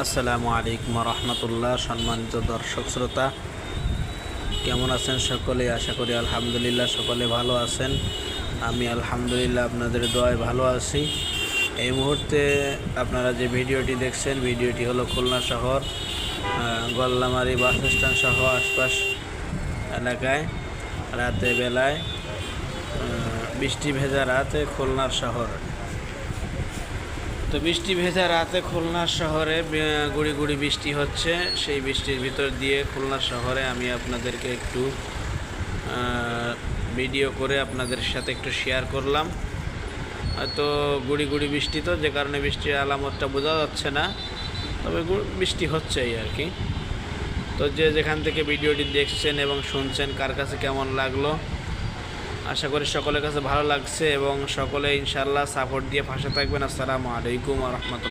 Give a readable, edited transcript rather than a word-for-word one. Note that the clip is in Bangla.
আসসালামু আলাইকুম রহমতুল্লাহ। সম্মানিত দর্শক শ্রোতা, কেমন আছেন সকলে? আশা করি আলহামদুলিল্লাহ সকলে ভালো আছেন। আমি আলহামদুলিল্লাহ আপনাদের দোয়ায় ভালো আছি। এই মুহূর্তে আপনারা যে ভিডিওটি দেখছেন, ভিডিওটি হলো খুলনা শহর গল্লামারি বাস স্ট্যান্ড সহ আশপাশ এলাকায় রাতে বেলায় বৃষ্টি ভেজা রাতে খুলনার শহর। তো বৃষ্টি ভেজা রাতে খুলনা শহরে গুড়ি গুড়ি বৃষ্টি হচ্ছে। সেই বৃষ্টির ভিতর দিয়ে খুলনা শহরে আমি আপনাদেরকে একটু ভিডিও করে আপনাদের সাথে একটু শেয়ার করলাম। হয়তো গুড়ি গুড়ি বৃষ্টি, তো যে কারণে বৃষ্টির আলামতটা বোঝা যাচ্ছে না, তবে বৃষ্টি হচ্ছেই আর কি। তো যে যেখান থেকে ভিডিওটি দেখছেন এবং শুনছেন, কার কাছে কেমন লাগলো, আশা করি সকলের কাছে ভালো লাগছে এবং সকলে ইনশাআল্লাহ সাপোর্ট দিয়ে পাশে থাকবেন। আসসালামু আলাইকুম ওয়া রাহমাতুল্লাহ।